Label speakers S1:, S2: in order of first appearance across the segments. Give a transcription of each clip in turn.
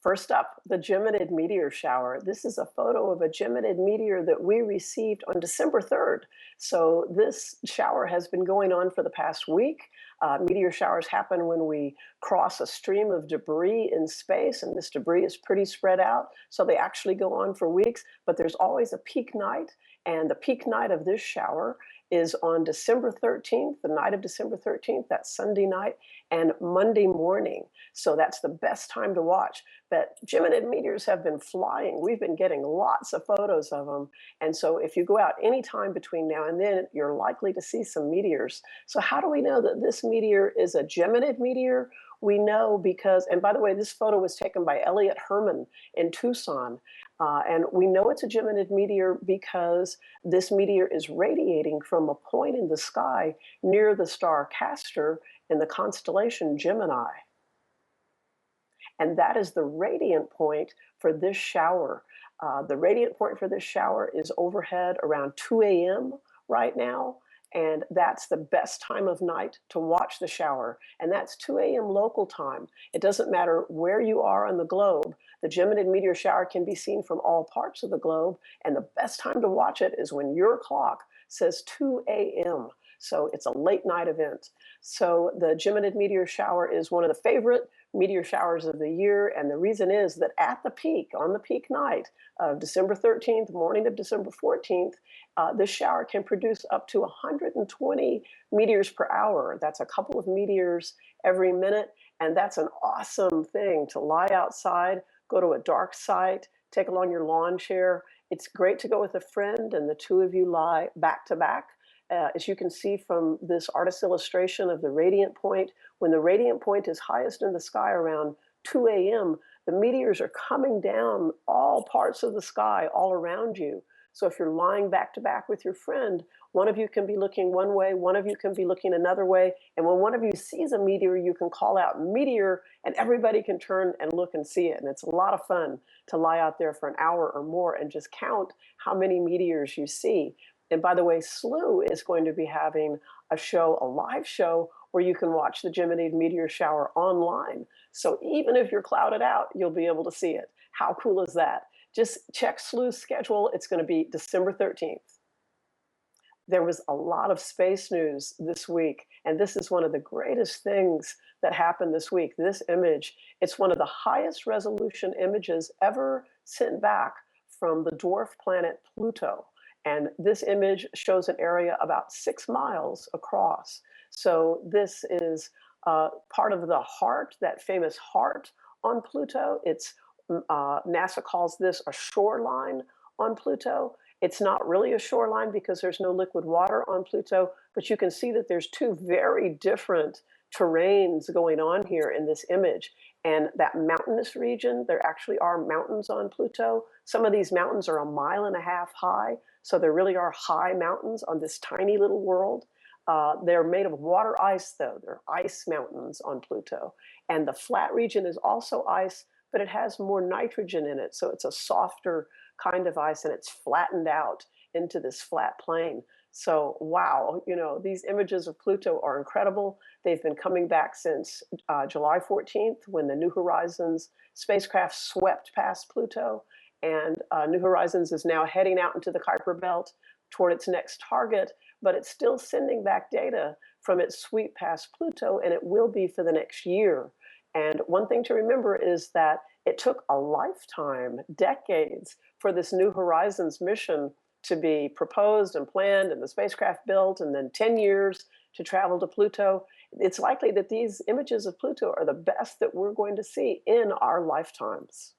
S1: First up, the Geminid meteor shower. This is a photo of a Geminid meteor that we received on December 3rd. So this shower has been going on for the past week. Meteor showers happen when we cross a stream of debris in space, and this debris is pretty spread out. So they actually go on for weeks, but there's always a peak night. And the peak night of this shower is on December 13th, the night of December 13th, that's Sunday night, and Monday morning. So that's the best time to watch. But Geminid meteors have been flying. We've been getting lots of photos of them. And so if you go out any time between now and then, you're likely to see some meteors. So how do we know that this meteor is a Geminid meteor? We know because, and by the way, this photo was taken by Elliot Herman in Tucson. And we know it's a Geminid meteor because this meteor is radiating from a point in the sky near the star Castor in the constellation Gemini. And that is the radiant point for this shower. The radiant point for this shower is overhead around 2 a.m. right now. And that's the best time of night to watch the shower. And that's 2 a.m. local time. It doesn't matter where you are on the globe. The Geminid meteor shower can be seen from all parts of the globe. And the best time to watch it is when your clock says 2 a.m. So it's a late night event. So the Geminid meteor shower is one of the favorite meteor showers of the year. And the reason is that at the peak, on the peak night of December 13th, morning of December 14th, this shower can produce up to 120 meteors per hour. That's a couple of meteors every minute. And that's an awesome thing to lie outside, go to a dark site, take along your lawn chair. It's great to go with a friend and the two of you lie back to back. As you can see from this artist's illustration of the radiant point, when the radiant point is highest in the sky around 2 a.m., the meteors are coming down all parts of the sky all around you. So if you're lying back to back with your friend, one of you can be looking one way, one of you can be looking another way. And when one of you sees a meteor, you can call out meteor and everybody can turn and look and see it. And it's a lot of fun to lie out there for an hour or more and just count how many meteors you see. And by the way, SLU is going to be having a show, a live show, where you can watch the Geminid meteor shower online. So even if you're clouded out, you'll be able to see it. How cool is that? Just check SLU's schedule. It's going to be December 13th. There was a lot of space news this week, and this is one of the greatest things that happened this week. This image, it's one of the highest resolution images ever sent back from the dwarf planet Pluto. And this image shows an area about 6 miles across. So this is part of the heart, that famous heart on Pluto. It's NASA calls this a shoreline on Pluto. It's not really a shoreline because there's no liquid water on Pluto, but you can see that there's two very different terrains going on here in this image. And that mountainous region, there actually are mountains on Pluto. Some of these mountains are 1.5 miles high. So there really are high mountains on this tiny little world. They're made of water ice, though. They're ice mountains on Pluto. And the flat region is also ice, but it has more nitrogen in it. So it's a softer kind of ice, and it's flattened out into this flat plane. So, wow, you know, these images of Pluto are incredible. They've been coming back since July 14th, when the New Horizons spacecraft swept past Pluto. And New Horizons is now heading out into the Kuiper Belt toward its next target, but it's still sending back data from its sweep past Pluto, and it will be for the next year. And one thing to remember is that it took a lifetime, decades, for this New Horizons mission to be proposed and planned and the spacecraft built, and then 10 years to travel to Pluto. It's likely that these images of Pluto are the best that we're going to see in our lifetimes.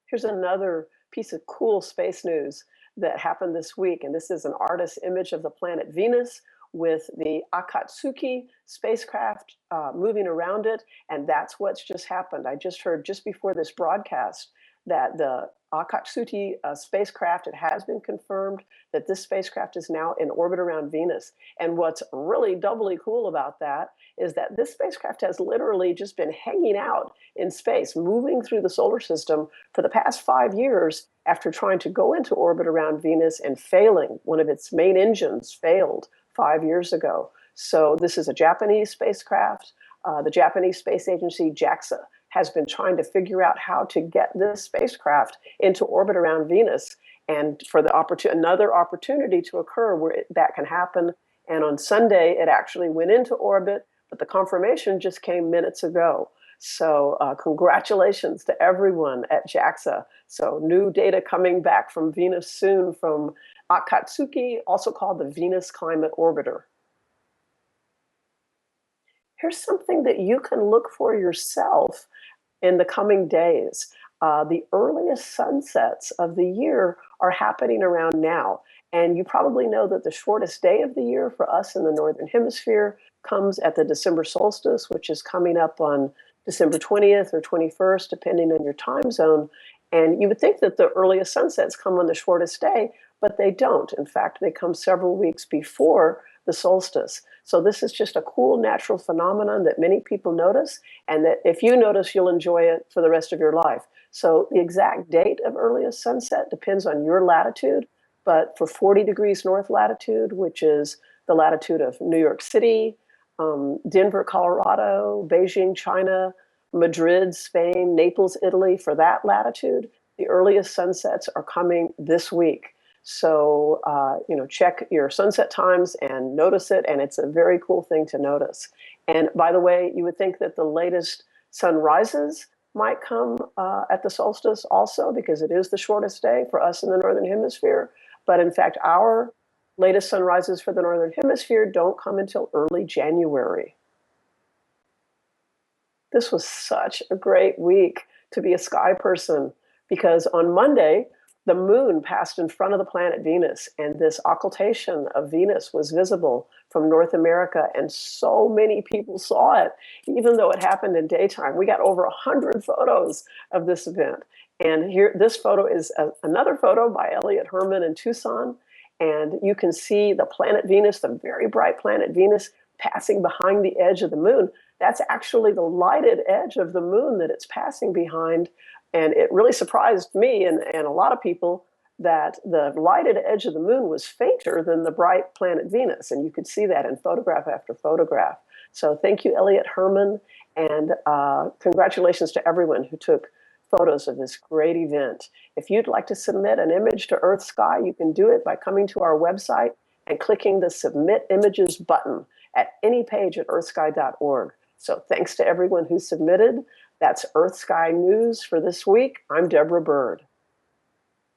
S1: Here's another piece of cool space news that happened this week, and this is an artist's image of the planet Venus with the Akatsuki spacecraft moving around it, and that's what's just happened. I just heard just before this broadcast that the Akatsuki spacecraft, it has been confirmed that this spacecraft is now in orbit around Venus. And what's really doubly cool about that is that this spacecraft has literally just been hanging out in space, moving through the solar system for the past 5 years after trying to go into orbit around Venus and failing. One of its main engines failed 5 years ago. So this is a Japanese spacecraft. The Japanese Space Agency, JAXA, has been trying to figure out how to get this spacecraft into orbit around Venus, and for the another opportunity to occur where that can happen. And on Sunday, it actually went into orbit, but the confirmation just came minutes ago. So congratulations to everyone at JAXA. So new data coming back from Venus soon from Akatsuki, also called the Venus Climate Orbiter. Here's something that you can look for yourself in the coming days. The earliest sunsets of the year are happening around now. And you probably know that the shortest day of the year for us in the Northern Hemisphere comes at the December solstice, which is coming up on December 20th or 21st, depending on your time zone. And you would think that the earliest sunsets come on the shortest day, but they don't. In fact, they come several weeks before the solstice. So this is just a cool natural phenomenon that many people notice, and that if you notice, you'll enjoy it for the rest of your life. So the exact date of earliest sunset depends on your latitude, but for 40 degrees north latitude, which is the latitude of New York City, Denver, Colorado, Beijing, China, Madrid, Spain, Naples, Italy, for that latitude, the earliest sunsets are coming this week. So, check your sunset times and notice it, and it's a very cool thing to notice. And by the way, you would think that the latest sunrises might come at the solstice also, because it is the shortest day for us in the Northern Hemisphere. But in fact, our latest sunrises for the Northern Hemisphere don't come until early January. This was such a great week to be a sky person, because on Monday, the moon passed in front of the planet Venus, and this occultation of Venus was visible from North America, and so many people saw it, even though it happened in daytime. We got over 100 photos of this event. And here, this photo is another photo by Elliot Herman in Tucson, and you can see the planet Venus, the very bright planet Venus, passing behind the edge of the moon. That's actually the lighted edge of the moon that it's passing behind. And it really surprised me and a lot of people that the lighted edge of the moon was fainter than the bright planet Venus. And you could see that in photograph after photograph. So thank you, Elliot Herman, and congratulations to everyone who took photos of this great event. If you'd like to submit an image to Earth Sky, you can do it by coming to our website and clicking the Submit Images button at any page at earthsky.org. So thanks to everyone who submitted. That's EarthSkyNews for this week. I'm Deborah Bird.